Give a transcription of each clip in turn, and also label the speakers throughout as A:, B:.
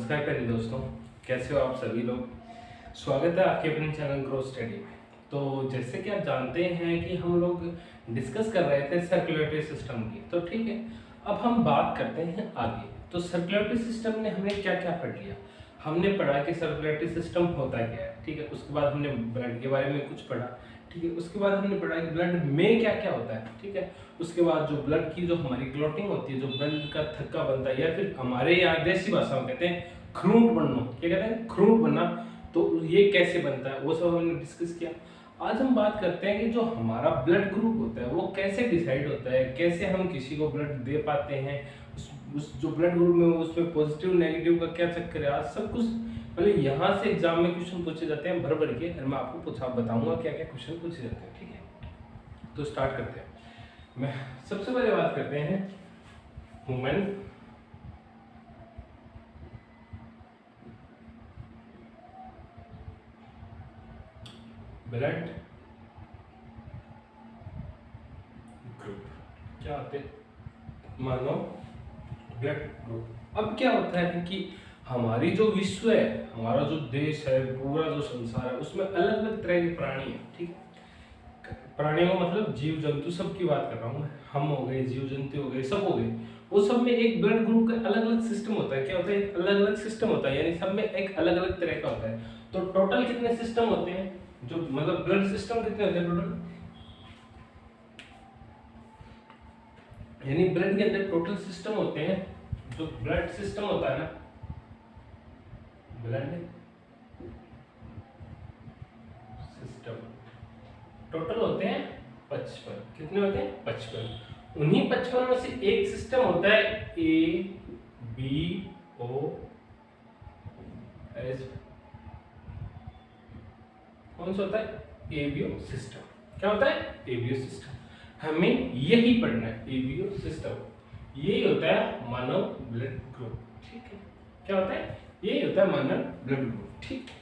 A: नमस्कार प्यारे दोस्तों, कैसे हो आप सभी लोग। स्वागत है आपके अपने चैनल ग्रो स्टडी में। तो जैसे कि आप जानते हैं कि हम लोग डिस्कस कर रहे थे सर्कुलेटरी सिस्टम की, तो ठीक है, अब हम बात करते हैं आगे। तो सर्कुलेटरी सिस्टम ने हमें क्या क्या पढ़ लिया। हमने पढ़ा कि सर्कुलेटरी सिस्टम होता क्या है, ठीक है। उसके बाद हमने ब्लड के बारे में कुछ पढ़ा, ठीक है। उसके बाद हमने पढ़ा कि ब्लड में क्या क्या होता है, ठीक है। उसके बाद जो ब्लड की जो हमारी क्लॉटिंग होती है, जो ब्लड का थक्का बनता है, या फिर हमारे यहाँ देसी भाषा में कहते हैं ख्रूंट बनना, क्या कहते हैं ख्रूंट बनना, तो ये कैसे बनता है वो सब हमने डिस्कस किया। आज हम बात करते हैं कि जो हमारा ब्लड ग्रुप होता है वो कैसे डिसाइड होता है, कैसे हम किसी को ब्लड दे पाते हैं, उस जो ब्लड ग्रुप में उसमें पॉजिटिव नेगेटिव का क्या चक्कर है, आज सब कुछ मतलब यहाँ से एग्जाम में क्वेश्चन पूछे जाते हैं भर भर के, और मैं आपको बताऊंगा क्या क्या क्वेश्चन पूछे जाते हैं, ठीक है। तो स्टार्ट करते हैं। मैं सबसे पहले बात करते हैं ह्यूमन ब्लड ग्रुप। क्या होते हैं मानव ब्लड ग्रुप। अब क्या होता है कि हमारी जो विश्व है, हमारा जो देश है, पूरा जो संसार है, उसमें अलग अलग तरह के प्राणी है, ठीक है। प्राणियों मतलब जीव जंतु सब की बात कर रहा हूँ मैं। हम हो गए, जीव जंतु हो गए, सब हो गए। वो सब में एक ब्लड ग्रुप का अलग अलग सिस्टम होता है। क्या होता है, एक अलग अलग सिस्टम होता है, यानी सब में एक अलग अलग तरह का होता है। तो टोटल कितने सिस्टम होते हैं, जो मतलब ब्लड सिस्टम कितने होते हैं टोटल, यानी ब्लड के अंदर टोटल सिस्टम होते हैं, जो ब्लड सिस्टम होता है ना, ब्लड सिस्टम टोटल होते हैं 55। कितने होते हैं, 55। उन्हीं 55 में से एक सिस्टम होता है ए बी ओ एस। कौन सा होता है, एबीओ सिस्टम। क्या होता है, एबीओ सिस्टम। हमें यही पढ़ना है, एबीओ सिस्टम। यही होता है मानव ब्लड ग्रुप, ठीक है। क्या होता है, यही होता है मानव ब्लड ग्रुप, ठीक है।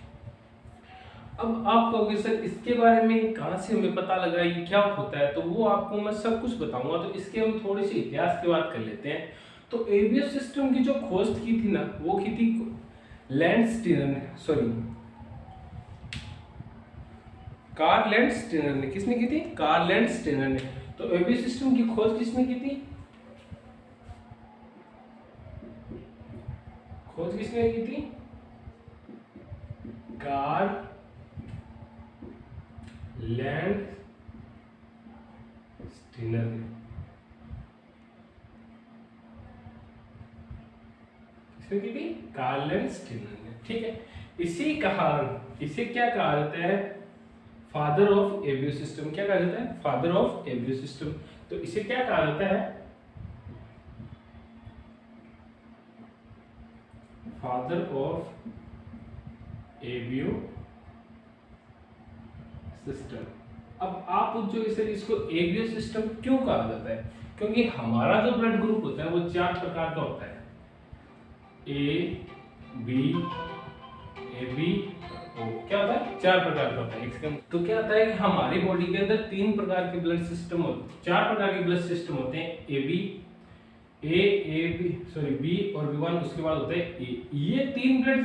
A: अब आप कहोगे सर इसके बारे में कहाँ से हमें पता लगा ये क्या होता है, तो वो आपको मैं सब कुछ बताऊंगा। तो इसके हम थोड़ी सी इतिहास की बात कर लेते हैं। तो एबीओ सिस्टम की जो खोज की थी ना, वो की थी कार्ल लैंडस्टीनर ने। किसने की थी, कार्ल लैंडस्टीनर ने। तो एबीओ सिस्टम की खोज किसने की थी, खोज किसने की थी, कार्ल लैंडस्टीनर ने। किसने की थी, कार्ल लैंडस्टीनर ने, ठीक है। इसे क्या कहा जाता है, फादर ऑफ एबीओ सिस्टम। क्या कहा जाता है, फादर ऑफ एबीओ सिस्टम। तो इसे क्या कहा जाता है, फादर ऑफ एबीओ सिस्टम। अब आप पूछो इसको एबीओ सिस्टम क्यों कहा जाता है, क्योंकि हमारा जो ब्लड ग्रुप होता है वो 4 प्रकार का होता है, A B A B O. क्या होता है, 4 प्रकार का होता है। तो क्या होता है कि हमारी बॉडी के अंदर 3 प्रकार के ब्लड सिस्टम होते हैं, 4 प्रकार के ब्लड सिस्टम होते हैं, ए बी बी और बी1, उसके बाद होता है ए। ये 3 ब्लड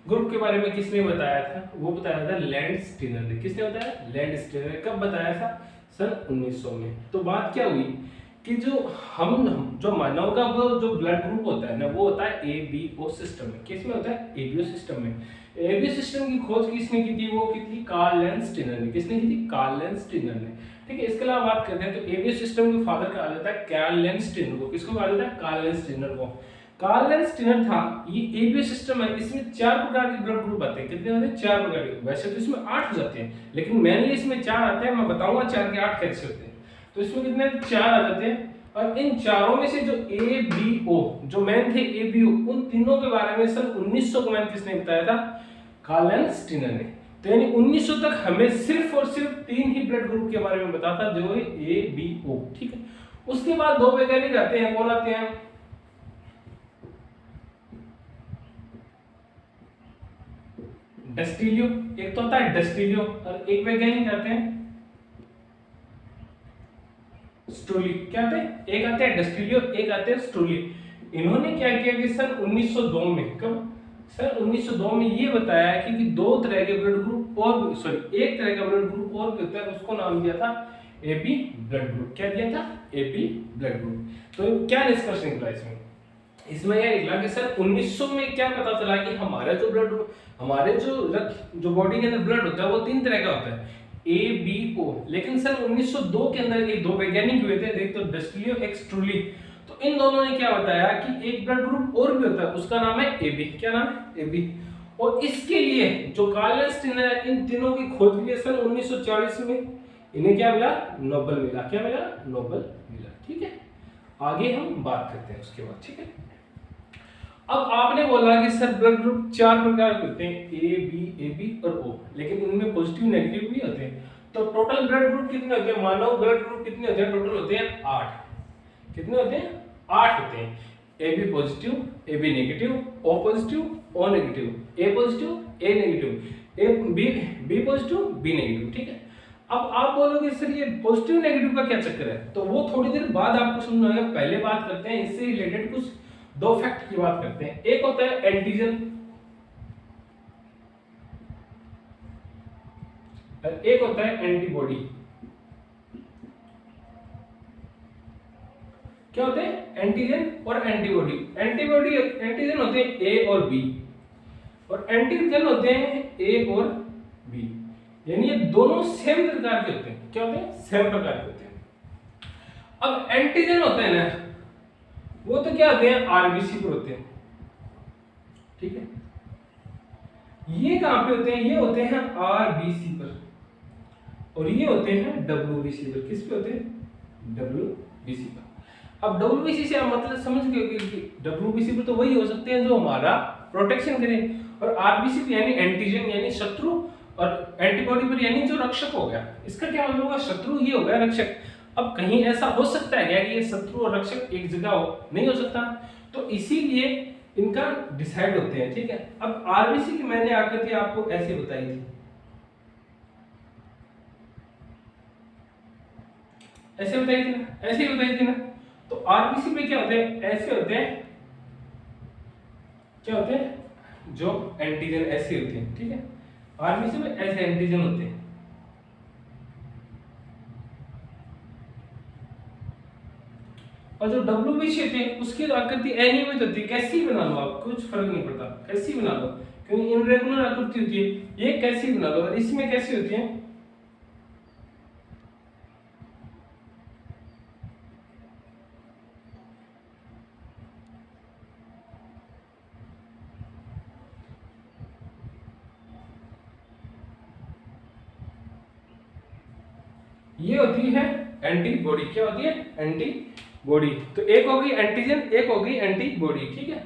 A: ग्रुप के बारे में किसने बताया था, वो बताया था लैंडस्टीनर ने। किसने बताया, लैंडस्टीनर ने। कब बताया था, सन 1900 में। तो बात क्या हुई कि जो मानव का जो ब्लड ग्रुप होता है ना, वो होता है एबीओ सिस्टम में। किसमें होता है, एबीओ सिस्टम में। एबीओ सिस्टम की खोज किसने की थी, वो की थी कार्ल लैंडस्टीनर ने। किसने की थी, कार्ल लैंडस्टीनर ने, ठीक है। इसके अलावा बात करते हैं तो एबीओ सिस्टम के फादर कहा जाता है कार्ल लैंडस्टीनर को। किसको कहा जाता है, कार्ल लैंडस्टीनर को। कार्ल लैंडस्टीनर था, ये एबीओ सिस्टम है, इसमें 4 प्रकार के ब्लड ग्रुप आते हैं। कितने होते हैं, 4 प्रकार के। वैसे तो इसमें 8 हो जाते हैं, लेकिन मेनली इसमें 4 आते हैं। मैं बताऊंगा 4 के 8 कैसे होते हैं। तो इसमें कितने 4 आ जाते हैं। और इन चारों में से जो ए बी ओ जो मैन थे, ए बी ओ, उन तीनों के बारे में सन 1900 को मैन किसने बताया था, कार्ल लैंडस्टीनर ने। तो यानी 1900 तक हमें सिर्फ और सिर्फ 3 ही ब्लड ग्रुप के बारे में बताता था, जो है ए बी ओ, ठीक है। उसके बाद 2 वैज्ञानिक आते हैं। कौन आते हैं, डस्टिलियो। एक तो होता है डस्टिलियो, और एक वैज्ञानिक आते हैं स्टोली। क्या आते हैं, एक आते हैं डस्टिलियो, एक आते हैं स्टोली। इन्होंने क्या किया कि सन 1902 में, कब सर 1902 में ये बताया कि दो तरह के ब्लड ग्रुप और सॉरी एक तरह का ब्लड ग्रुप और भी होता है, उसको नाम दिया था एबी ब्लड ग्रुप। क्या दिया था? AB blood group. तो क्या निष्कर्ष निकला इसमें यह निकला कि सर 1900 में क्या पता चला कि हमारा जो ब्लड हमारे जो रक्त जो बॉडी के अंदर ब्लड होता है वो तीन तरह का होता है, ए बी ओ। लेकिन सर 1902 के अंदर ये दो वैज्ञानिक हुए थे, एक तो डस्टिलियो एक स्ट्रूली। तो इन दोनों ने क्या बताया कि एक ब्लड ग्रुप और भी होता है, उसका नाम है एबी। क्या नाम है? एबी। और इसके लिए जो कार्ल स्टीनर है, इन तीनों की खोज के लिए सन 1940 में इन्हें क्या मिला? नोबेल मिला। क्या मिला? नोबेल मिला। ठीक है, आगे हम बात करते हैं उसके बाद। ठीक है, अब आपने बोला कि सर ब्लड ग्रुप चार प्रकार के होते हैं, ए बी और ओ, लेकिन इनमें पॉजिटिव नेगेटिव भी होते हैं। तो टोटल ब्लड ग्रुप कितने होते हैं? मानव ब्लड ग्रुप कितने होते हैं? टोटल होते हैं 8। कितने होते हैं? 8 होते हैं। A B positive, A B negative, O positive, O negative, A positive, A negative, A B positive, B negative. ठीक है, अब आप बोलोगे सर ये पॉजिटिव नेगेटिव का क्या चक्कर है? तो वो थोड़ी देर बाद आपको समझ में आएगा। पहले बात करते हैं इससे रिलेटेड कुछ दो फैक्ट की बात करते हैं। एक होता है एंटीजन और एक होता है एंटीबॉडी। क्या होते हैं? एंटीजन और एंटीबॉडी। एंटीजन होते हैं ए और बी, और एंटीजन होते हैं ए और बी, यानी ये दोनों सेम प्रकार के होते हैं। क्या होते हैं? सेम प्रकार के होते हैं। अब एंटीजन होते हैं ना, वो तो क्या होते हैं? आरबीसी पर होते हैं। ठीक है, ये कहां पे होते हैं? ये होते हैं आरबीसी पर, और ये होते हैं डब्ल्यूबीसी पर। किस पे होते हैं? डब्ल्यूबीसी पर। अब डब्ल्यूबीसी से आप मतलब समझ गए कि डब्ल्यूबीसी पर तो वही हो सकते हैं जो हमारा प्रोटेक्शन करें, और आरबीसी पर यानी एंटीजन यानी शत्रु, और एंटीबॉडी पर यानी जो रक्षक हो गया। इसका क्या मतलब होगा? शत्रु ये हो गया, रक्षक। अब कहीं ऐसा हो सकता है क्या कि ये शत्रु और रक्षक एक जगह हो? नहीं हो सकता। तो इसीलिए इनका डिसाइड होते हैं। ठीक है, अब आरबीसी की मैंने आकृति आपको ऐसे बताई थी, ऐसे बताई थी ना, ऐसे ही बताई थी ना। तो आरबीसी में क्या होते हैं? ऐसे होते हैं। क्या होते हैं? जो एंटीजन ऐसे होते हैं। ठीक है, आरबीसी में ऐसे एंटीजन होते हैं। और जो डब्ल्यूबीसी होते हैं उसकी आकृति अनियमित होती है। कैसी बना लो आप, कुछ फर्क नहीं पड़ता, कैसी बना लो, क्योंकि इनरेगुलर आकृति होती है। ये कैसी बना लो, और इसमें कैसी होती है? ये होती है एंटीबॉडी। क्या होती है? एंटीबॉडी। तो एक होगी एंटीजन, एक होगी एंटीबॉडी। ठीक है,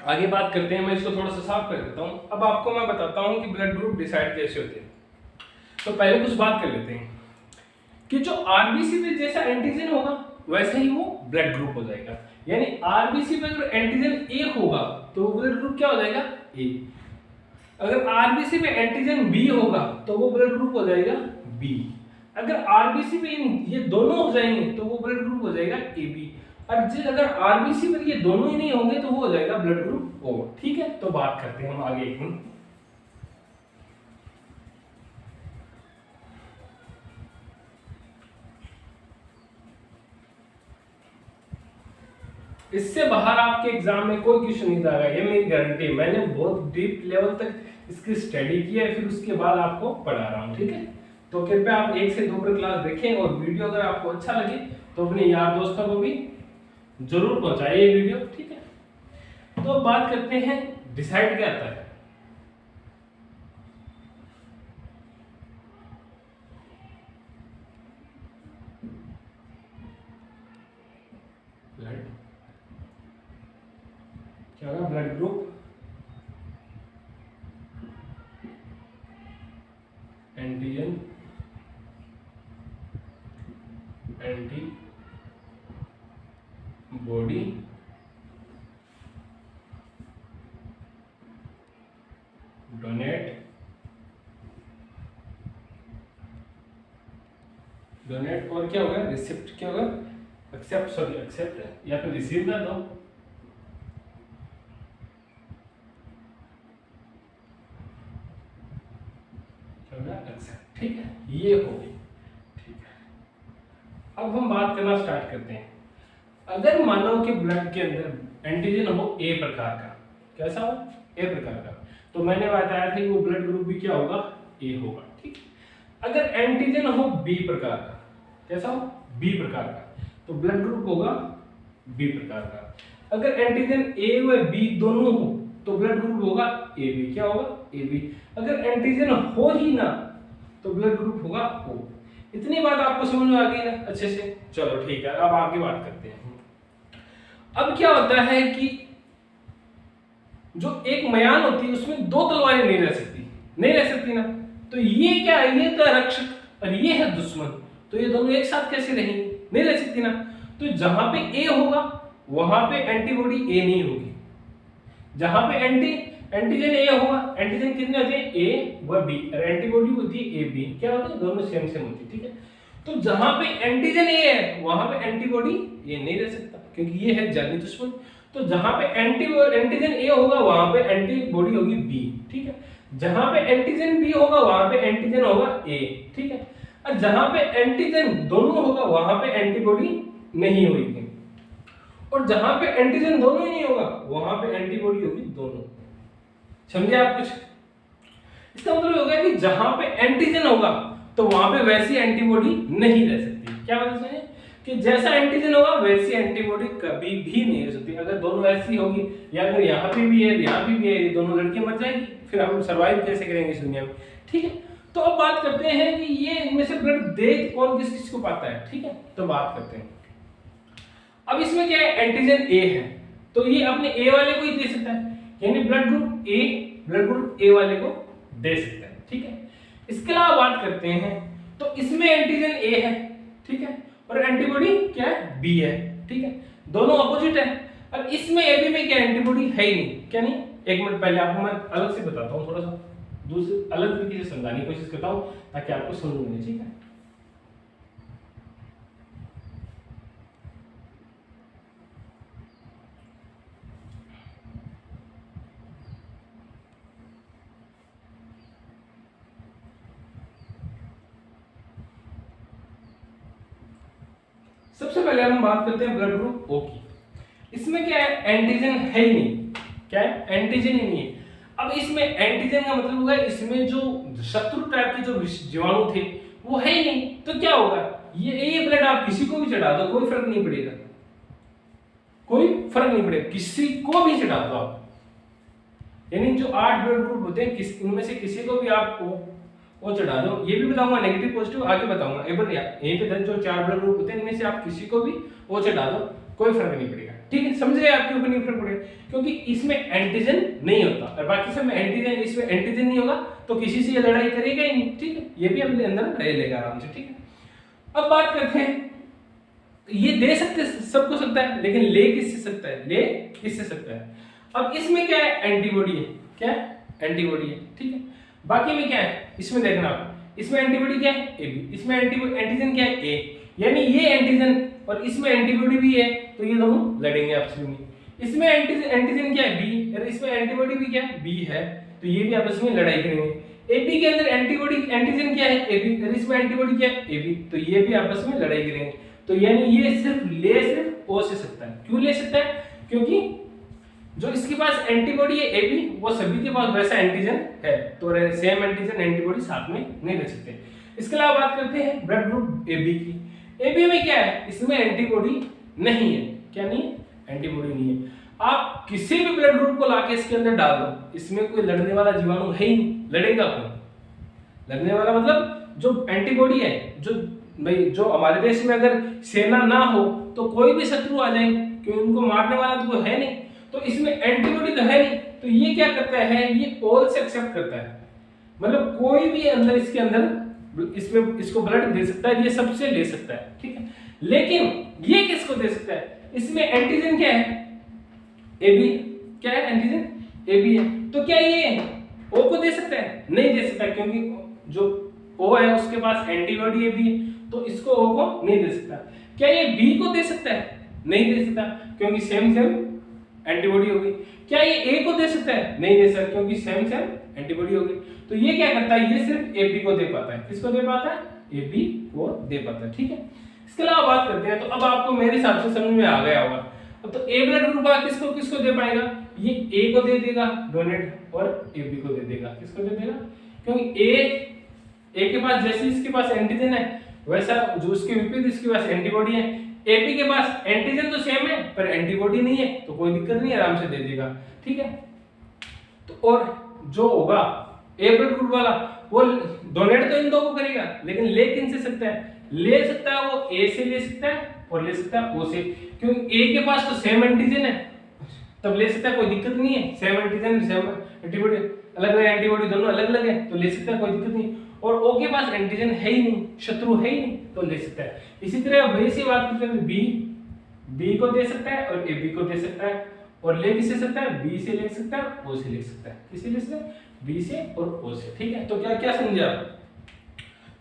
A: आगे बात करते हैं। मैं इसको थोड़ा सा साफ कर देता हूं। अब आपको मैं बताता हूं कि ब्लड ग्रुप डिसाइड कैसे होते हैं। तो पहले कुछ बात कर लेते हैं कि जो आरबीसी में जैसा एंटीजन होगा वैसे ही वो ब्लड ग्रुप हो जाएगा। यानी आरबीसी में अगर एंटीजन ए होगा तो वो ब्लड ग्रुप क्या हो जाएगा? ए। अगर आरबीसी में एंटीजन बी होगा तो वो ब्लड ग्रुप हो जाएगा बी। अगर आरबीसी में ये दोनों हो जाएंगे तो वो ब्लड ग्रुप हो जाएगा एबी। और अगर आरबीसी में ये दोनों ही नहीं होंगे तो वो हो जाएगा ब्लड ग्रुप ओ। ठीक है, तो बात करते हैं हम आगे एक मिनट। इससे बाहर आपके एग्जाम में कोई क्वेश्चन नहीं आएगा, ये मेरी गारंटी। मैंने बहुत डीप लेवल तक इसकी स्टडी की है, फिर उसके बाद आपको पढ़ा रहा हूँ। ठीक है, तो कृपया आप 1 से 2 पर क्लास देखें, और वीडियो अगर आपको अच्छा लगे तो अपने यार दोस्तों को भी जरूर पहुंचाइए ये वीडियो। ठीक है, तो अब बात करते हैं डिसाइड क्या आता है। ब्लड क्या होगा? Blood group, antigen, antibody, donate और क्या होगा? रिसिप्ट। क्या होगा? एक्सेप्ट या फिर रिसीव कर दो। एक्सेप्ट, ठीक है, ये हो गई। ठीक है, अब हम बात करना स्टार्ट करते हैं। अगर मानव के ब्लड के अंदर एंटीजन हो ए प्रकार का, कैसा हो, ए प्रकार का, तो मैंने बताया था कि वो ब्लड ग्रुप भी क्या होगा, ए होगा। ठीक, अगर एंटीजन हो बी प्रकार का, कैसा हो, बी प्रकार का, तो ब्लड ग्रुप होगा बी प्रकार का। अगर एंटीजन ए व बी दोनों हो तो ब्लड ग्रुप होगा ए बी, क्या होगा, ए बी। अगर एंटीजन हो ही ना तो ब्लड ग्रुप होगा ओ। इतनी बात आपको समझ में आ गई ना अच्छे से। चलो ठीक है, अब आगे बात करते हैं। अब क्या होता है कि जो एक मयान होती है उसमें दो तलवारें नहीं रह सकती, नहीं रह सकती ना। तो ये क्या है, ये तो रक्षक और ये है दुश्मन, तो ये दोनों एक साथ कैसे रहेंगी, नहीं रह सकती ना। तो जहां पे ए होगा वहां पे एंटीबॉडी ए नहीं होगी। जहां पे एंटीजन ए होगा, एंटीजन कितने होते हैं, ए व बी, और एंटीबॉडी होती है ए बी, क्या होती है, दोनों सेम सेम होती है। ठीक है, तो जहां पे एंटीजन ए है वहां पे एंटीबॉडी ए नहीं रह सकता, क्योंकि ये है जानी दुश्मन। तो जहां पे एंटीजन ए होगा वहां पे एंटीबॉडी होगी बी। ठीक है, जहां पे एंटीजन बी होगा वहां पे एंटीजन होगा ए। ठीक है, और जहां पे एंटीजन दोनों होगा वहां पे एंटीबॉडी नहीं होगी, और जहां पे एंटीजन दोनों ही नहीं होगा वहां पे एंटीबॉडी होगी दोनों। समझे आप कुछ? इसका मतलब हो गया कि जहां पे एंटीजन होगा तो वहां पे वैसी एंटीबॉडी नहीं रह सकती। क्या मतलब है कि जैसा एंटीजन होगा वैसी एंटीबॉडी कभी भी नहीं हो सकती। अगर दोनों ऐसी होगी, या अगर यहाँ पे भी है यहाँ पे भी है, ये दोनों लड़कियां मर जाएंगी, फिर हम सर्वाइव कैसे करेंगे इस दुनिया में। ठीक है, तो अब बात करते हैं कि ये इनमें से ब्लड दे कौन किस किस को पाता है। ठीक है, तो बात करते हैं। अब इसमें क्या है, एंटीजन ए है तो ये अपने ए वाले को ही दे सकता है, यानी ब्लड ग्रुप ए वाले को दे सकता है। ठीक है, इसके अलावा बात करते हैं तो इसमें एंटीजन ए है, ठीक है, और एंटीबॉडी क्या है, बी है। ठीक है, दोनों अपोजिट है। और इसमें ए बी में क्या एंटीबॉडी है ही नहीं, क्या नहीं। एक मिनट पहले आपको मैं अलग से बताता हूँ, थोड़ा सा दूसरे अलग तरीके से समझाने की कोशिश करता हूँ ताकि आपको समझ में। ठीक है, सबसे पहले हम बात करते हैं ब्लड ग्रुप ओ की। इसमें क्या है, एंटीजन है ही नहीं, क्या है, एंटीजन ही नहीं है। अब इसमें एंटीजन का मतलब होगा इसमें जो शत्रु टाइप के जो जीवाणु थे वो है ही नहीं, तो क्या होगा, ये ब्लड आप किसी को भी चढ़ा दो कोई फर्क नहीं पड़ेगा, कोई फर्क नहीं पड़ेगा, किसी को भी चढ़ा दो आप। यानी जो 8 ब्लड ग्रुप होते हैं उनमें से किसी को भी आप वो चढ़ा दो। ये भी बताऊंगा नेगेटिव पॉजिटिव आगे बताऊंगा। एक बार यहीं पे जो 4 ब्लड ग्रुप होते हैं इनमें से आप किसी को भी वो चढ़ा दो, कोई फर्क नहीं पड़ेगा। ठीक है, समझ गए, आपके ऊपर नहीं फर्क पड़ेगा, क्योंकि इसमें एंटीजन नहीं होता और बाकी सब में एंटीजन, इसमें एंटीजन नहीं होगा तो किसी से ये लड़ाई करेगा ही नहीं। ठीक है, ये भी अपने अंदर रह लेगा आराम से। ठीक है, अब बात करते हैं, ये दे सकते सबको सकता है, लेकिन ले किससे सकता है, ले किससे सकता है। अब इसमें क्या है, एंटीबॉडी है, क्या है, एंटीबॉडी है। ठीक है, बाकी में क्या है, इसमें देखना आप, इसमें एंटीबॉडी क्या है, ए बी, इसमें एंटीजन क्या है, ए, यानी ये एंटीजन और इसमें एंटीबॉडी भी है तो ये दोनों लड़ेंगे आपस में। इसमें एंटीजन क्या है, बी, और इसमें एंटीबॉडी भी क्या है, बी है, तो ये भी आपस में लड़ाई करेंगे। एबी के अंदर एंटीजन क्या है, एबी, और इसमें एंटीबॉडी क्या है, एबी, तो ये भी आपस में लड़ाई करेंगे। तो यानी ये सिर्फ ओ से सकता है। क्यों ले सकता है, क्योंकि जो इसके पास एंटीबॉडी है एबी, वो सभी के पास वैसा एंटीजन है, तो सेम एंटीजन एंटीबॉडी साथ में नहीं रह सकते। इसके अलावा बात करते हैं ब्लड ग्रुप एबी की। एबी में क्या है, इसमें एंटीबॉडी नहीं है, क्या नहीं है, एंटीबॉडी नहीं है। आप किसी भी ब्लड ग्रुप को लाके इसके अंदर डाल दो, इसमें कोई लड़ने वाला जीवाणु है ही नहीं, लड़ेगा कौन, लड़ने वाला मतलब जो एंटीबॉडी है, जो भाई जो हमारे देश में अगर सेना ना हो तो कोई भी शत्रु आ जाए, क्योंकि उनको मारने वाला तो कोई है नहीं, तो इसमें एंटीबॉडी तो है नहीं, तो ये क्या करता है, ये ऑल से एक्सेप्ट करता है, मतलब कोई भी अंदर इसके अंदर इसमें इसको ब्लड दे सकता है, ये सबसे ले सकता है। ठीक है, लेकिन ये किसको दे सकता है, इसमें एंटीजन क्या है, एबी, क्या है, एंटीजन एबी है, तो क्या ये ओ को दे सकता है, नहीं दे सकता, क्योंकि जो ओ है उसके पास एंटीबॉडी एबी है, तो इसको ओ को नहीं दे सकता। क्या ये बी को दे सकता है? नहीं दे सकता, क्योंकि सेम सेम एंटीबॉडी होगी। क्या ये ए को दे सकता है? नहीं दे सकता, क्योंकि सेम सेम एंटीबॉडी होगी। तो ये क्या करता है, ये सिर्फ ए बी को दे पाता है। किसको दे पाता है? ए बी को दे पाता है। ठीक है, इसके अलावा बात करते हैं, तो अब आपको मेरे हिसाब से समझ में आ गया होगा। अब तो ए ब्लड ग्रुप किसको किसको दे पाएगा? ये ए को दे देगा डोनेट, और ए बी को दे देगा। किसको दे देगा? क्योंकि ए के पास जैसे इसके पास एंटीजन है, वैसा जो उसके विपरीत इसके पास एंटीबॉडी है। एबी के पास एंटीजन तो सेम है पर एंटीबॉडी नहीं है, तो कोई दिक्कत नहीं, आराम से दे देगा। ठीक है, तो और जो होगा ए ब्लड ग्रुप वाला, वो डोनेट तो इन दो को करेगा, लेकिन ले किन से सकता है? ले सकता है वो ए से ले सकता है, और ले सकता है ओ से, क्योंकि ए के पास तो सेम एंटीजन है, तब ले सकता है, कोई दिक्कत नहीं है। सेम एंटीजन सेम एंटीबॉडी, अलग अलग एंटीबॉडी दोनों अलग अलग है, तो ले सकता है, कोई दिक्कत नहीं। और ओ के पास एंटीजन है ही नहीं, शत्रु है ही नहीं, तो ले सकता है। इसी तरह वैसी बात करते हैं, बी को दे सकता है और ए बी को दे सकता है, और ले किससे सकता है? बी से ले सकता है, ओ से ले सकता है। किससे ले सकता है? बी से और ओ से। ठीक है, तो क्या क्या समझे आप?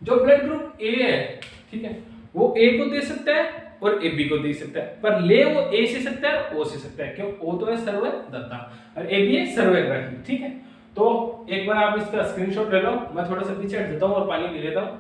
A: जो ब्लड ग्रुप ए है, ठीक है, वो ए को दे सकता है और ए बी को दे सकता है, पर ले वो ए से सकता है, ओ से सकता है। क्यों? ओ तो है सर्वदाता और ए बी है सर्वग्राही। ठीक है, तो एक बार आप इसका स्क्रीनशॉट ले लो, मैं थोड़ा सा पीछे हट देता हूं और पानी पी लेता हूं।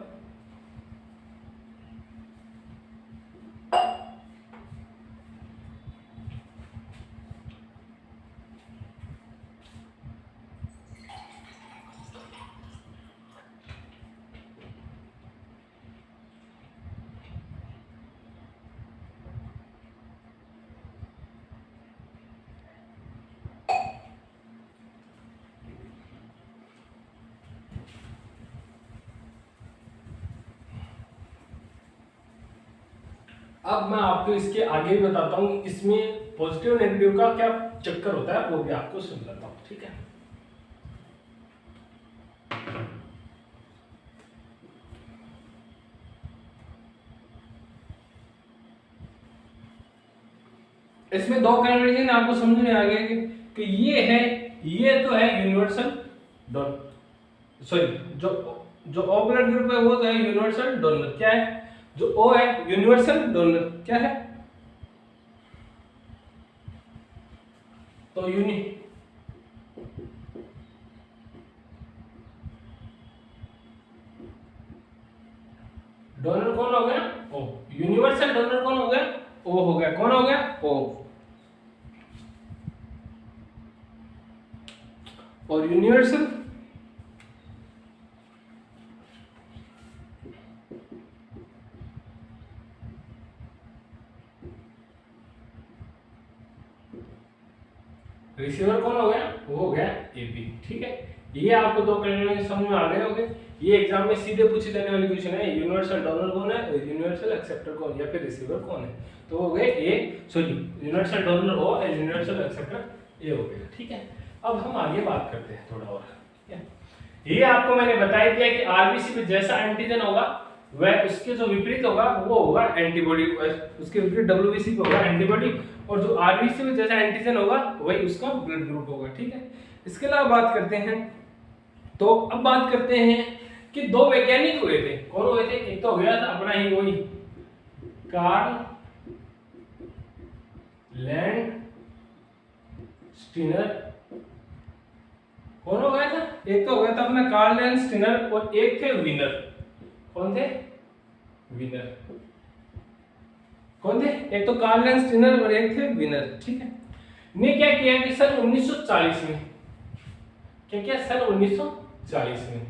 A: अब मैं आपको इसके आगे भी बताता हूँ, इसमें पॉजिटिव नेगेटिव का क्या चक्कर होता है, वो भी आपको समझाता हूँ। ठीक है, इसमें दो कन्वर्जन आपको समझ में आ गया कि ये है, ये तो है यूनिवर्सल डोनर, सॉरी जो ओ ब्लड ग्रुप है वो तो है यूनिवर्सल डोनर। क्या है? जो ओ है यूनिवर्सल डोनर, क्या है? तो डोनर कौन हो गया? ओ। यूनिवर्सल डोनर कौन हो गया? ओ हो गया। कौन हो गया? ओ। और यूनिवर्सल रिसीवर कौन हो गया? वो हो गया एबी। ठीक है, ये आपको दो कंडीशन समझ में आ गए होंगे। ये एग्जाम में सीधे पूछे जाने वाली क्वेश्चन है, यूनिवर्सल डोनर कौन है, यूनिवर्सल एक्सेप्टर कौन, या फिर रिसीवर कौन है। तो हो गए ए, सॉरी यूनिवर्सल डोनर ओ और यूनिवर्सल एक्सेप्टर ए हो गया। ठीक है, अब हम आगे बात करते हैं थोड़ा और। ये आपको मैंने बता दिया कि आरबीसी में जैसा एंटीजन होगा वह उसके जो विपरीत होगा वो होगा एंटीबॉडी, उसके विपरीत डब्ल्यूबीसी पे होगा एंटीबॉडी, और जो आरबीसी में जैसा एंटीजन होगा वही उसका ब्लड ग्रुप होगा। ठीक है, इसके अलावा बात करते हैं, तो अब बात करते हैं कि दो वैज्ञानिक हुए थे। कौन हुए थे? एक तो हो गया था अपना ही वही कार्ल लैंडस्टीनर। कौन हो गया था? एक तो हो गया था अपना कार्ल लैंडस्टीनर और एक थे विनर। कौन थे? विनर। कौन थे? एक तो कार्ल लैंडस्टीनर और एक थे विनर। ठीक है, ने क्या किया कि सन 1940 में, क्या किया? सन 1940 में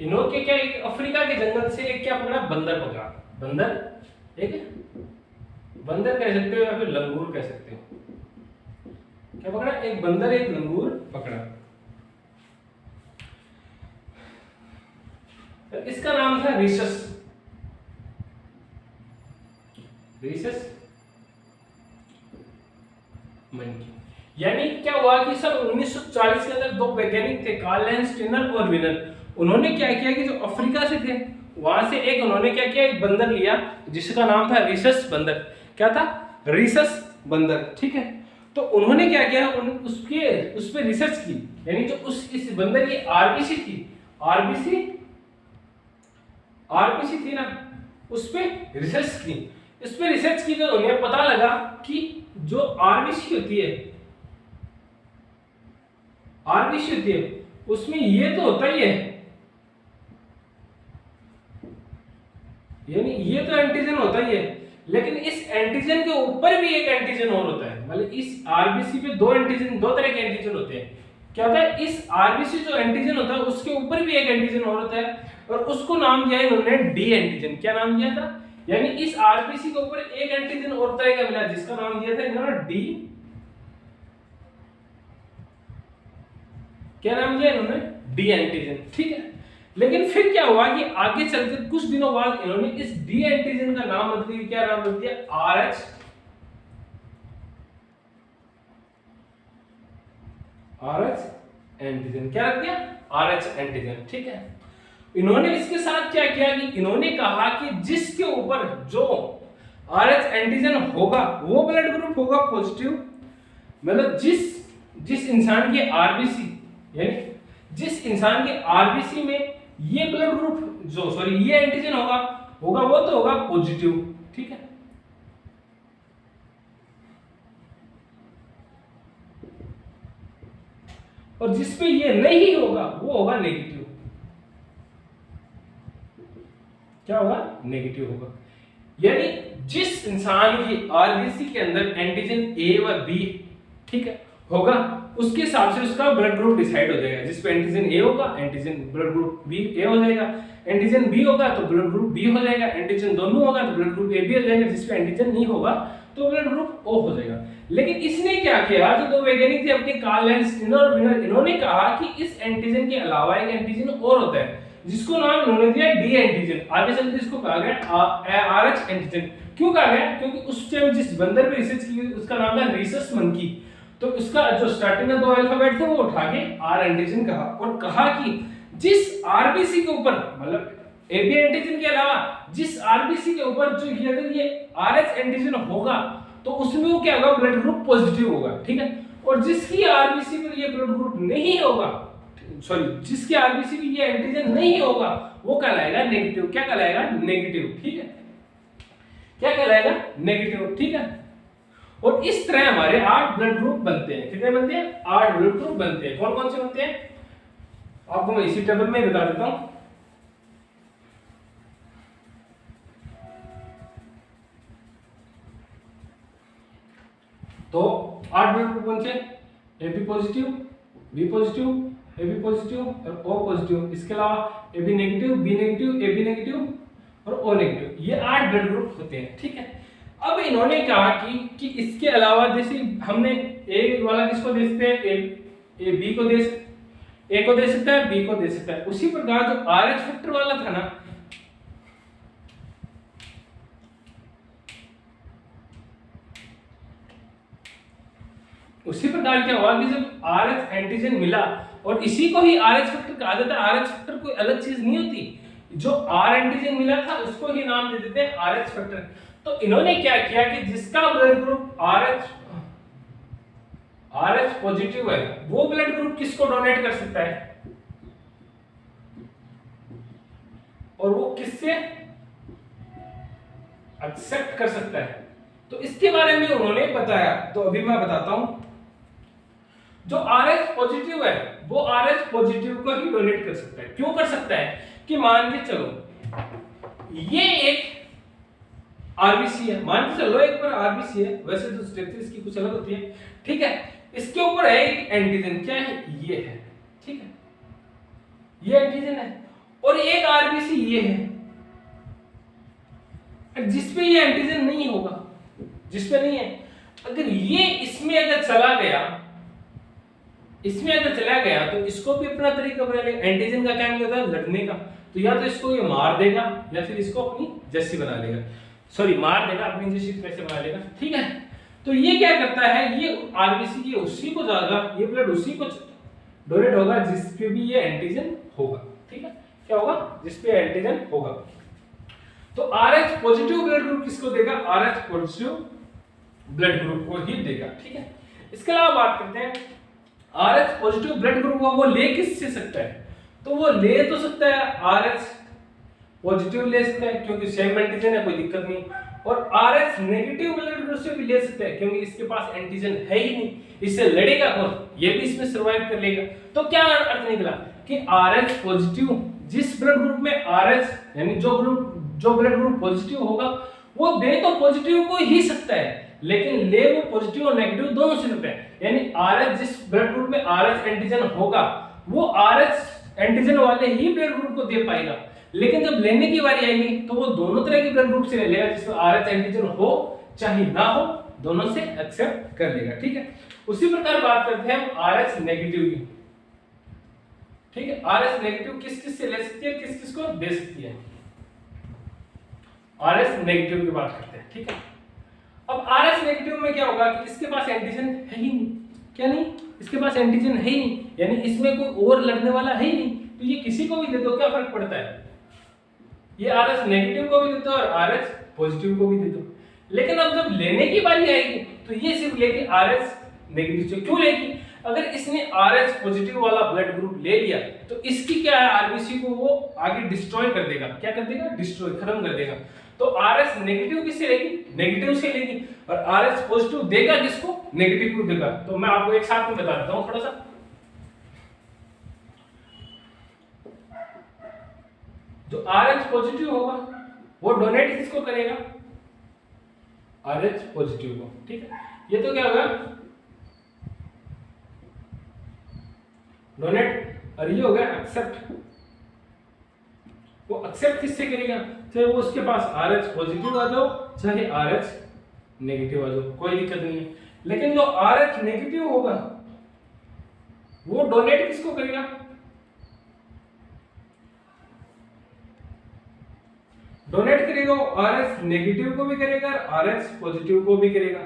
A: इन्होंने क्या, एक अफ्रीका के जंगल से एक क्या पकड़ा? बंदर पकड़ा। बंदर, ठीक है, बंदर कह सकते हो या फिर लंगूर कह सकते हो। क्या पकड़ा? एक बंदर, एक लंगूर पकड़ा। इसका नाम था रिसस। Rhesus monkey. यानी क्या हुआ कि सन 1940 के अंदर दो वैज्ञानिक थे, कार्ल लैंडस्टीनर और विनर। उन्होंने क्या किया कि जो अफ्रीका से थे वहां से एक उन्होंने क्या किया, एक बंदर लिया जिसका नाम था रिसस बंदर। क्या था? रिसस बंदर। ठीक है, तो उन्होंने क्या किया, उस पर रिसर्च की, यानी जो इस बंदर की आरबीसी थी, आरबीसी थी ना, उस पे रिसर्च की इस पे रिसर्च की तो उन्हें पता लगा कि जो आरबीसी होती है, आरबीसी होती है उसमें ये तो होता ही है, यानी ये तो एंटीजन होता ही है, लेकिन इस एंटीजन के ऊपर भी एक एंटीजन और होता है। मतलब इस आरबीसी पे दो एंटीजन, दो तरह के एंटीजन होते हैं। क्या होता है, इस आरबीसी जो एंटीजन होता है उसके ऊपर भी एक एंटीजन और होता है, और उसको नाम दिया इन्होंने डी एंटीजन। क्या नाम दिया था, यानी इस आरबीसी के ऊपर एक एंटीजन और तरह का मिला जिसका नाम दिया था इन्होंने डी, क्या नाम दिया इन्होंने, डी एंटीजन। ठीक है, लेकिन फिर क्या हुआ कि आगे चलकर कुछ दिनों बाद इन्होंने इस डी एंटीजन का नाम बदल दिया। क्या नाम बदल दिया, आरएच, आरएच एंटीजन। क्या रख दिया, आरएच एंटीजन। ठीक है, इन्होंने इसके साथ क्या किया कि इन्होंने कहा कि जिसके ऊपर जो आरएच एंटीजन होगा वो ब्लड ग्रुप होगा पॉजिटिव। मतलब जिस इंसान की आरबीसी, यानी जिस इंसान के आरबीसी में ये ब्लड ग्रुप जो सॉरी ये एंटीजन होगा वो तो होगा पॉजिटिव। ठीक है, और जिसपे ये नहीं होगा वो होगा नेगेटिव। क्या होगा, नेगेटिव होगा। यानी जिस इंसान की आरबीसी के अंदर एंटीजन ए व बी, ठीक है, होगा उसके हिसाब से उसका ब्लड ग्रुप डिसाइड हो जाएगा। जिस पे एंटीजन ए होगा एंटीजन ब्लड ग्रुप बी ए हो जाएगा, एंटीजन बी होगा तो ब्लड ग्रुप बी हो जाएगा, एंटीजन दोनों होगा तो ब्लड ग्रुप ए बी हो जाएगा, जिस पे एंटीजन नहीं होगा तो ब्लड ग्रुप ओ हो जाएगा। लेकिन इसने क्या किया, जो दो वैज्ञानिक थे अपने कार्ल एंड स्टिनर और विनर, इन्होंने कहा कि इस एंटीजन के अलावा एक एंटीजन और होता है जिसको नाम इन्होंने दिया डी एंटीजन। आगे चलकर इसको कहा गया आरएच एंटीजन। क्यों कहा गया, क्योंकि उस टाइम जिस बंदर पे रिसर्च की गई उसका नाम था रीसस मंकी, तो उसका जो स्टार्टिंग में दो अल्फाबेट थे वो उठा के आर एंटीजन कहा, और कहा कि जिस आरबीसी के ऊपर, मतलब एबी एंटीजन के अलावा जिस आरबीसी के ऊपर जो ये अगर ये आरएच एंटीजन होगा तो उसमें वो क्या होगा, ब्लड ग्रुप पॉजिटिव होगा। ठीक है, और जिसकी आरबीसी में ये ब्लड ग्रुप नहीं होगा, सॉरी जिसकी आरबीसी में ये एंटीजन नहीं होगा वो कहलाएगा नेगेटिव। क्या कहलाएगा, नेगेटिव। ठीक है, क्या कहलाएगा, नेगेटिव। ठीक है, और इस तरह हमारे 8 ब्लड ग्रुप बनते हैं। कितने बनते हैं, 8 ब्लड ग्रुप बनते हैं। कौन कौन से बनते हैं आपको मैं इसी टेबल में बता देता हूं। तो 8 ब्लड ग्रुप कौन से, AB positive, B positive, AB positive और ओ पॉजिटिव। इसके अलावा AB negative, B negative, AB negative और ओ नेगेटिव। ये 8 ब्लड ग्रुप होते हैं। ठीक है, अब इन्होंने कहा कि इसके अलावा जैसे हमने ए वाला किसको दे सकते हैं, ए बी को दे सकते, ए को दे सकता है, बी को दे सकता है। उसी प्रकार जो आरएच फैक्टर वाला था ना, उसी प्रकार क्या हुआ कि जब आरएच एंटीजन मिला, और इसी को ही आरएच फैक्टर कहा जाता है। आरएच फैक्टर कोई अलग चीज नहीं होती, जो आर एंटीजन मिला था उसको ही नाम दे देते हैं आरएच फैक्टर। तो इन्होंने क्या किया कि जिसका ब्लड ग्रुप आरएच पॉजिटिव है वो ब्लड ग्रुप किसको डोनेट कर सकता है, और वो किससे एक्सेप्ट कर सकता है, तो इसके बारे में उन्होंने बताया। तो अभी मैं बताता हूं, जो आरएच पॉजिटिव है वो आरएच पॉजिटिव को ही डोनेट कर सकता है। क्यों कर सकता है कि मान के चलो ये एक आरबीसी है, मान के चलो एक पर आरबीसी है, वैसे तो स्ट्रक्चर इसकी कुछ अलग होती है। ठीक है, इसके ऊपर है एक एंटीजन, क्या है, ये है। ठीक है, ये एंटीजन है, और एक आरबीसी ये है जिसपे ये एंटीजन नहीं होगा, जिसपे नहीं है। अगर ये इसमें अगर चला गया, इसमें अगर चला गया तो इसको भी अपना तरीका बना लेगा। एंटीजन का क्या होता है, लड़ने का, तो या तो इसको ये मार देगा या फिर इसको अपनी जैसी बना लेगा, सॉरी मार देगा, अपनी जैसी कैसे बना लेगा। ठीक है, तो ये क्या करता है, ये आरबीसी की उसी को जाएगा, ये ब्लड उसी को डोनेट होगा जिस पे भी ये एंटीजन होगा। ठीक है, क्या होगा, जिस पे एंटीजन होगा। तो आरएच पॉजिटिव ब्लड ग्रुप किसको देगा, आरएच पॉजिटिव ब्लड ग्रुप को ही देगा। ठीक है, इसके अलावा बात करते हैं आरएच पॉजिटिव ब्लड ग्रुप को वो ले किससे सकता है, तो वो ले तो सकता है आरएच पॉजिटिव ले सकता है क्योंकि सेम एंटीजन है, कोई दिक्कत नहीं। और आरएच नेगेटिव ब्लड ग्रुप से भी ले सकते हैं, क्योंकि इसके पास एंटीजन है ही नहीं, इससे लड़ेगा कौन, ये भी इसमें सर्वाइव कर लेगा। तो क्या अर्थ निकला कि आरएच पॉजिटिव, जिस ब्लड ग्रुप में आरएच यानी जो ब्लड ग्रुप पॉजिटिव होगा वो दे तो पॉजिटिव को ही सकता है, लेकिन ले वो पॉजिटिव और नेगेटिव दोनों से सकता है। यानी आरएच, जिस ब्लड ग्रुप में आरएच एंटीजन होगा वो आरएच एंटीजन वाले ही ब्लड ग्रुप को दे पाएगा, लेकिन जब लेने की बारी आएगी तो वो दोनों तरह के ब्लड ग्रुप से ले लेगा, जिसमें आरएच एंटीजन हो चाहे ना हो, दोनों से एक्सेप्ट कर लेगा। ठीक है, उसी प्रकार बात करते हैं हम आरएच नेगेटिव की। ठीक है, आरएच नेगेटिव किस किस से ले सकती है, किस किस को दे सकती है। आरएच नेगेटिव की बात करते हैं। ठीक है, अब आरएच नेगेटिव में क्या होगा कि इसके पास एंटीजन है ही नहीं, क्या नहीं, इसके पास एंटीजन है ही नहीं, यानी इसमें कोई और लड़ने वाला है ही नहीं, तो ये किसी को भी दे दो क्या फर्क पड़ता है, ये आरएच नेगेटिव को भी दे दो और आरएच पॉजिटिव को भी दे दो। लेकिन अब जब लेने की बारी आएगी तो ये सिर्फ लेगी आरएच नेगेटिव से। क्यों लेगी, अगर इसने आरएच पॉजिटिव वाला ब्लड ग्रुप ले लिया तो इसकी क्या है, आरबीसी को वो आगे डिस्ट्रॉय कर देगा। क्या कर देगा, डिस्ट्रॉय, खत्म कर देगा। तो आरएच नेगेटिव किससे लेगी, नेगेटिव से लेगी, और आरएच पॉजिटिव देगा किसको, नेगेटिव को देगा। तो मैं आपको एक साथ में बता देता हूं थोड़ा सा। जो आरएच पॉजिटिव होगा वो डोनेट किसको करेगा, आरएच पॉजिटिव को। ठीक है, ये तो क्या होगा, डोनेट, और ये हो गया एक्सेप्ट। वो एक्सेप्ट किससे करेगा, चाहे वो उसके पास आरएच पॉजिटिव आ जाओ चाहे आरएच नेगेटिव आ जाओ, कोई दिक्कत नहीं है। लेकिन जो आरएच नेगेटिव होगा वो डोनेट किसको करेगा, डोनेट करेगा आरएच नेगेटिव को भी करेगा और आरएच पॉजिटिव को भी करेगा।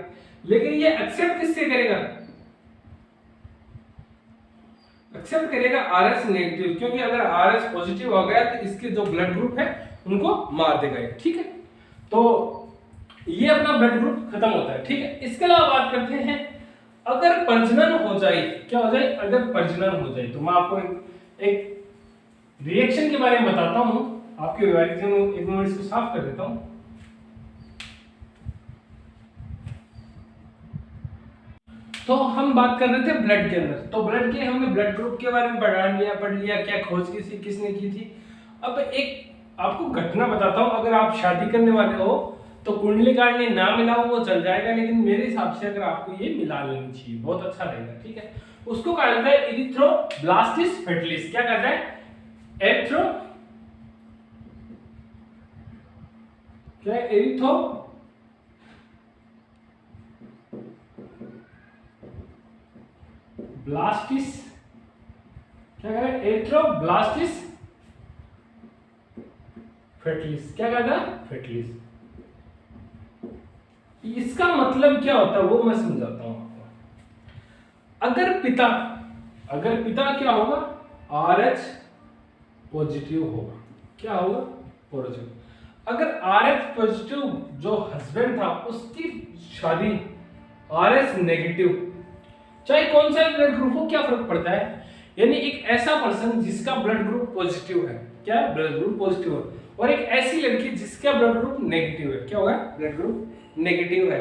A: लेकिन ये एक्सेप्ट किससे करेगा, एक्सेप्ट करेगा आरएच नेगेटिव, क्योंकि अगर आरएच पॉजिटिव हो गया तो इसके जो ब्लड ग्रुप है उनको मार देगा। ठीक है, तो ये अपना ब्लड ग्रुप खत्म होता है। ठीक है, इसके अलावा बात करते हैं अगर प्रजनन हो जाए, क्या हो जाए, अगर प्रजनन हो जाए, तो मैं आपको एक रिएक्शन के बारे में बताता हूं, आपके व्यवहारिक में एक मिनट इसको साफ कर देता हूं। तो हम बात कर रहे थे ब्लड के अंदर, तो ब्लड के हमने ब्लड ग्रुप के बारे में पढ़ लिया क्या खोज किसने की थी। अब एक आपको घटना बताता हूं, अगर आप शादी करने वाले हो तो कुंडली कांडली ना मिलाओ वो चल जाएगा, लेकिन मेरे हिसाब से अगर आपको ये मिला लेनी चाहिए, बहुत अच्छा रहेगा। ठीक है, उसको कहा जाता है इरिथ्रोब्लास्टिस फेटलिस। क्या कहता है, ब्लास्टिस, क्या कह रहा है, एरिथ्रोब्लास्टिस फेटलिस। क्या कहता है, फेटलिस। इसका मतलब क्या होता है वो मैं समझाता हूं आपको। अगर पिता क्या होगा, आरएच पॉजिटिव होगा, क्या होगा, पॉजिटिव। अगर आरएच पॉजिटिव जो हस्बैंड था उसकी शादी आरएच नेगेटिव, चाहे कौन सा ब्लड ग्रुप हो, क्या फर्क पड़ता है। यानी एक ऐसा पर्सन जिसका ब्लड ग्रुप पॉजिटिव है, क्या ब्लड ग्रुप पॉजिटिव है, और एक ऐसी लड़की जिसका ब्लड ग्रुप नेगेटिव है, क्या होगा, ब्लड ग्रुप नेगेटिव है,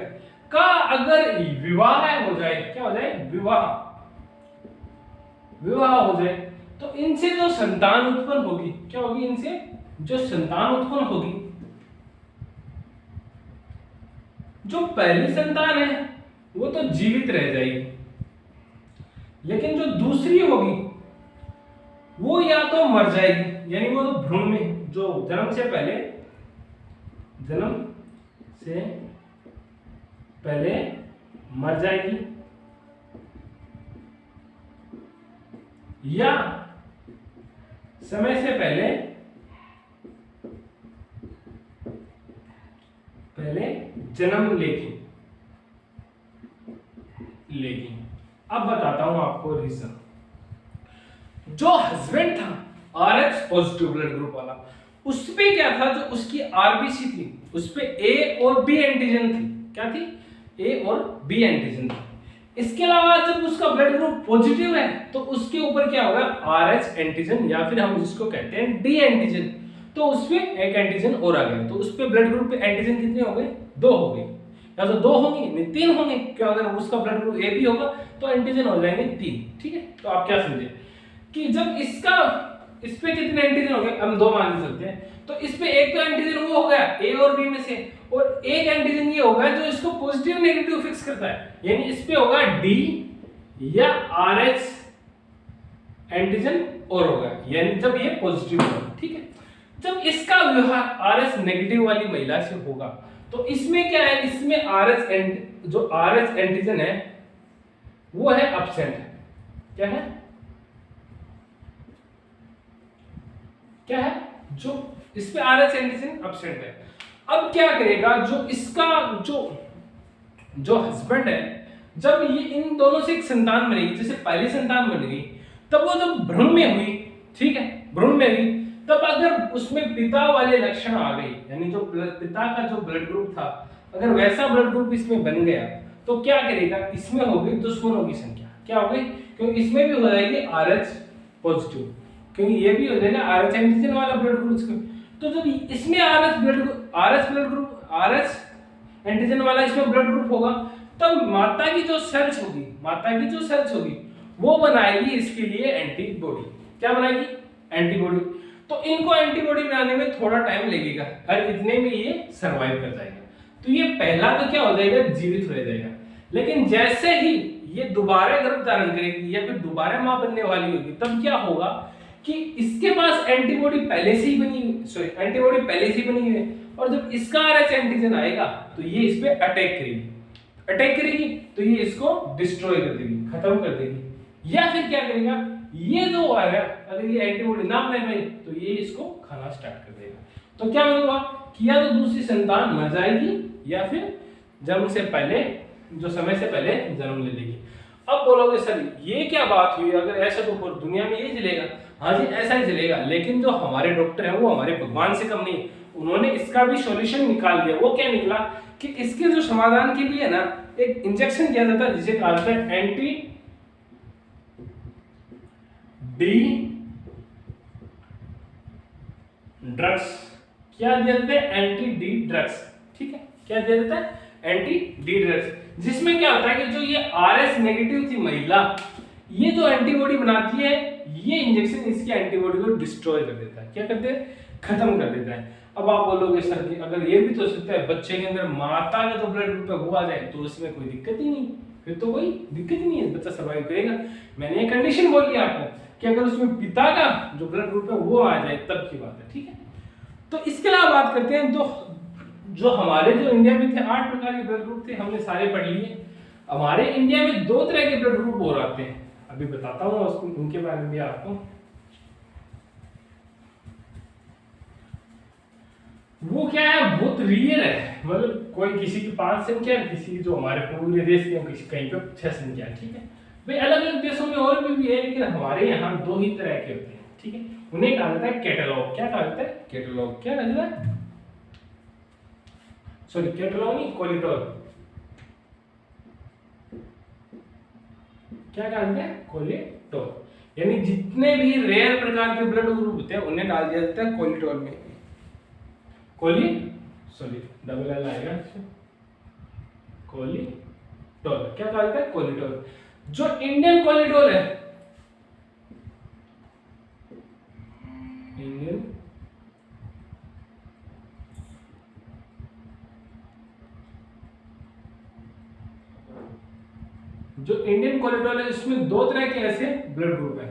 A: का अगर विवाह हो जाए, क्या हो जाए, विवाह हो जाए, तो इनसे जो संतान उत्पन्न होगी, क्या होगी, इनसे जो संतान उत्पन्न होगी, जो पहली संतान है वो तो जीवित रह जाएगी, लेकिन जो दूसरी होगी वो या तो मर जाएगी, यानी वो तो भ्रूण में जो जन्म से पहले मर जाएगी, या समय से पहले जन्म लेगी। अब बताता हूं आपको रीजन। जो हस्बैंड था आरएच पॉजिटिव ब्लड ग्रुप वाला, उसपे क्या था, जो उसकी आरबीसी थी उसपे ए और बी एंटीजन थी, क्या थी, ए और बी एंटीजन थी। इसके अलावा जब उसका ब्लड ग्रुप पॉजिटिव है तो उसके ऊपर क्या होगा, आरएच एंटीजन, या फिर हम जिसको कहते हैं डी एंटीजन। तो उसपे एक एंटीजन और आ गया, तो उसपे ब्लड ग्रुप पे एंटीजन कितने हो गए, 2 हो गए, या तो 2 होंगे नहीं 3 होंगे, क्यों अगर उसका ब्लड ग्रुप ए बी होगा तो एंटीजन हो जाएंगे 3। ठीक है, तो आप क्या समझे कि जब इसका इस पे कितने एंटीजन हो गए, हम 2 मान के चलते हैं, तो इस पे एक तो एंटीजन वो हो गया ए और बी में से, और एक एंटीजन ये होगा जो इसको पॉजिटिव नेगेटिव फिक्स करता है, यानी इस पे होगा डी या आरएच एंटीजन और होगा, यानी जब ये पॉजिटिव होगा। ठीक है, जब इसका व्यवहार आरएच नेगेटिव वाली महिला से होगा तो इसमें क्या है, इसमें आरएच जो आरएच एंटीजन है वो है एब्सेंट। क्या है, क्या है, जो इस पे आरएच एंटीजन एब्सेंट है। अब क्या करेगा, जो इसका जो हस्बैंड है, जब ये इन दोनों से एक संतान बनेगी, जैसे पहली संतान बन गई, तब वो जब भ्रूण में हुई, ठीक है, भ्रूण में हुई, तब अगर उसमें पिता वाले लक्षण आ गए, यानी जो पिता का जो ब्लड ग्रुप था, अगर वैसा ब्लड ग्रुप इसमें बन गया, तो क्या करेगा, इसमें होगी दुश्मनों की संख्या। क्या हो गई, क्योंकि इसमें भी हो जाएगी आरएच पॉजिटिव, क्योंकि ये भी हो जाएगा आरएच एंटीजन वाला ब्लड ग्रुप। तो जब इसमें आरएच एंटीजन वाला इसमें ब्लड ग्रुप होगा, तब माता की जो सेल्स होगी वो बनाएगी इसके लिए एंटीबॉडी। क्या बनाएगी, एंटीबॉडी। तो इनको एंटीबॉडी बनाने में थोड़ा टाइम लगेगा, और इतने में ये सरवाइव कर जाएगा। तो ये पहला तो क्या हो जाएगा, जीवित हो जाएगा। लेकिन जैसे ही ये दोबारा गर्भ धारण करेगी या फिर दोबारा मां बनने वाली होगी, तब क्या होगा कि इसके पास एंटीबॉडी पहले से ही बनी हुई है, और जब इसका आरएच एंटीजन आएगा तो ये इस पे अटैक करेगी, तो ये इसको डिस्ट्रॉय कर देगी, खत्म कर देगी। या फिर क्या करेगा, ये जो आएगा, अगर ये एंटीबॉडी ना बने भाई, तो ये इसको खाना स्टार्ट कर देगा। तो क्या होगा कि या तो दूसरी संतान मर जाएगी, या फिर जन्म से पहले, जो समय से पहले जन्म ले लेगी। अब बोलोगे सर ये क्या बात हुई, अगर ऐसा तो पूरी दुनिया में यही चलेगा। हाँ जी, ऐसा ही चलेगा, लेकिन जो हमारे डॉक्टर हैं वो हमारे भगवान से कम नहीं, उन्होंने इसका भी सॉल्यूशन निकाल दिया। वो क्या निकला कि इसके जो समाधान के लिए ना एक इंजेक्शन दिया जाता है, जिसे कहा जाता है एंटी डी ड्रग्स। क्या दिया जाता है, एंटी डी ड्रग्स। ठीक है, क्या दिया जाता है, एंटी डी ड्रग्स, जिसमें क्या होता है कि जो ये आरएस नेगेटिव थी महिला, ये जो एंटीबॉडी बनाती है, ये इंजेक्शन इसकी एंटीबॉडी को डिस्ट्रॉय कर देता है। क्या करते हैं, खत्म कर देता है। अब आप बोलोगे सर कि अगर ये भी तो सकता है बच्चे के अंदर माता का जो ब्लड ग्रुप है वो आ जाए, तो उसमें कोई दिक्कत ही नहीं, फिर तो कोई दिक्कत ही नहीं है, बच्चा सर्वाइव करेगा। मैंने ये कंडीशन बोली आपको कि अगर उसमें पिता का जो ब्लड ग्रुप है वो आ जाए, तब की बात है। ठीक है, तो इसके अलावा बात करते हैं जो हमारे जो इंडिया में थे 8 प्रकार के ब्लड ग्रुप थे, हमने सारे पढ़ लिए। हमारे इंडिया में 2 तरह के ब्लड ग्रुप और आते हैं, अभी बताता हूँ उनके बारे में भी आपको। वो क्या है, बहुत रियल है, मतलब कोई किसी की 5 संख्या, किसी की जो हमारे पूरे देश में किसी कहीं पे 6 संख्या। ठीक है भाई, अलग अलग देशों में और भी है, लेकिन हमारे यहाँ 2 ही तरह के होते हैं। ठीक है, उन्हें कहा जाता है कैटलॉग। क्या कहा जाता है, कैटलॉग। क्या कहा जाता है, सॉरी कैटलॉग नहीं, कोलिटोर। क्या कहा जाता है, कोलिटोर। यानी जितने भी रेयर प्रकार के ब्लड ग्रुप होते हैं उन्हें डाल दिया जाता है कोलिटोर में। डबल एल आएगा, कोलिटोर। क्या कहा जाता है, कोलिटोर। जो इंडियन कोलिटोर है, इंडियन कोलिटोर है, इसमें 2 तरह के ऐसे ब्लड ग्रुप है,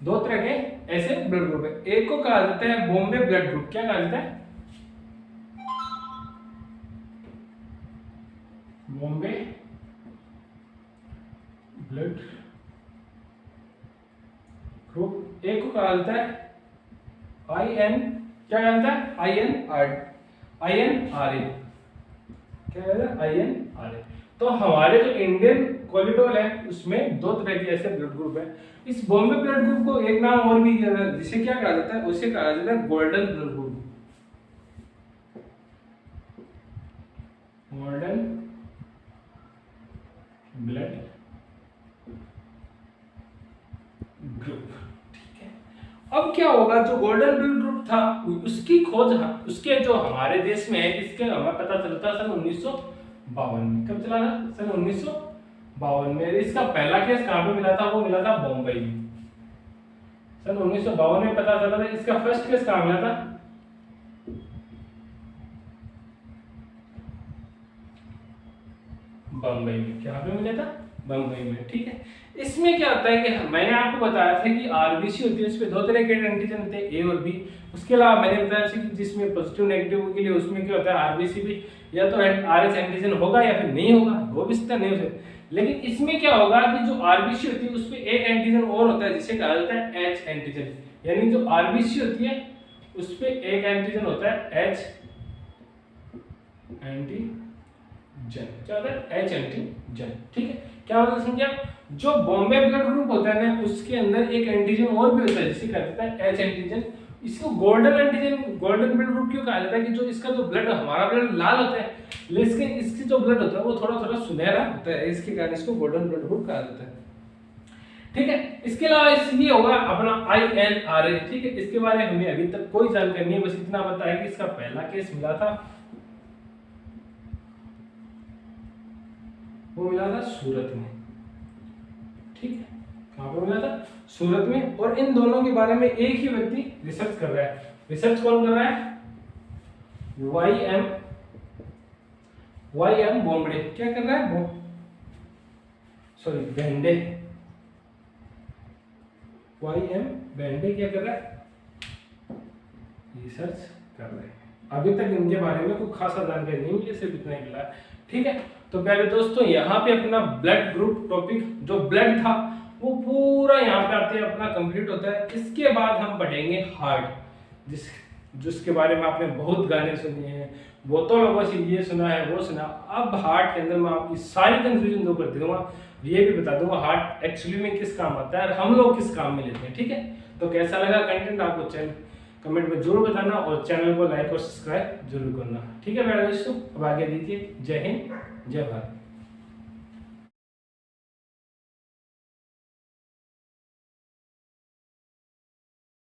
A: 2 तरह के ऐसे ब्लड ग्रुप है। एक को कहा जाता है बॉम्बे ब्लड ग्रुप। क्या कहा जाता है, बॉम्बे ब्लड ग्रुप। एक को कहा जाता है IN, क्या कहा जाता है, INRA। क्या कहता है, INRA। तो हमारे जो इंडियन कोलिटोर है उसमें 2 तरह के ऐसे ब्लड ग्रुप है। इस बॉम्बे ब्लड ग्रुप को एक नाम और भी दिया जाता है, जिसे क्या कहा जाता है, उसे कहा जाता है golden blood group. Golden blood group. ठीक है, अब क्या होगा, जो गोल्डन ब्लड ग्रुप था उसकी खोज उसके जो हमारे देश में है इसके हमें पता चलता सन 1952 में। कब चला था? सन 1952 में। इसका पहला केस कहाँ पे मिला था? वो मिला था बॉम्बे में। सन 1952 में पता चला था। इसका फर्स्ट केस कहाँ मिला था? बम्बई में। क्या पे मिला था? बम्बई में। ठीक है, इसमें क्या होता है कि मैंने आपको बताया था कि आरबीसी होती है, उसमें दो तरह के एंटीजन होते हैं, ए और बी। उसके अलावा मैंने बताया था कि जिसमें पॉजिटिव नेगेटिव के लिए उसमें क्या होता है, आरबीसी भी या तो आरएच एंटीजन होगा या फिर नहीं होगा, वो भी सीधा नहीं हो सकता। लेकिन इसमें क्या होगा कि जो आरबीसी होती है उसमें एक एंटीजन और होता है जिसे कहा जाता है एच एंटीजन। यानी जो आरबीसी होती है उस पे एक एंटीजन होता है एच एंटीजन। क्या होता है? H antigen. ठीक है, क्या मतलब समझे? जो बॉम्बे ब्लड ग्रुप होता है ना उसके अंदर एक एंटीजन और भी होता है जिसे कहा जाता है एच एंटीजन। इसको golden antigen, golden blood group क्यों कहा जाता है? कि जो इसका जो ब्लड, हमारा ब्लड लाल होता है लेकिन इसकी जो ब्लड होता है वो थोड़ा थोड़ा सुनहरा होता है, इसके कारण इसको गोल्डन ब्लड ग्रुप कहा जाता है। ठीक है, इसके अलावा ये होगा अपना INRA। ठीक है, इसके बारे में हमें अभी तक कोई जानकारी नहीं है, बस इतना पता है कि इसका पहला केस मिला था, वो मिला था सूरत में। ठीक है, कहां पर मिला था? सूरत में। और इन दोनों के बारे में एक ही व्यक्ति रिसर्च कर रहा है। रिसर्च कौन कर रहा है? YM बॉम्बे। क्या कर रहा है? सॉरी, बेंडे। YM बेंडे क्या कर रहा है? रिसर्च कर रहे हैं। अभी तक इनके बारे में कोई खासा जानकारी नहीं मिली, सिर्फ इतना ही मिला। ठीक है, तो पहले दोस्तों यहाँ पे अपना ब्लड ग्रुप टॉपिक जो ब्लड था वो पूरा यहाँ पे आते अपना कंप्लीट होता है। इसके बाद हम पढ़ेंगे हार्ट, जिसके बारे में आपने बहुत गाने सुने हैं, बहुतों लोगों से ये सुना है वो सुना। अब हार्ट के अंदर मैं आपकी सारी कंफ्यूजन दूर कर दूंगा, ये भी बता दूंगा हार्ट एक्चुअली में किस काम आता है और हम लोग किस काम में लेते हैं। ठीक है, तो कैसा लगा कंटेंट आपको चैनल कमेंट में जरूर बताना और चैनल को लाइक और सब्सक्राइब जरूर करना। ठीक है मेरे दोस्तों, अब आगे दीजिए। जय हिंद, जय भारत।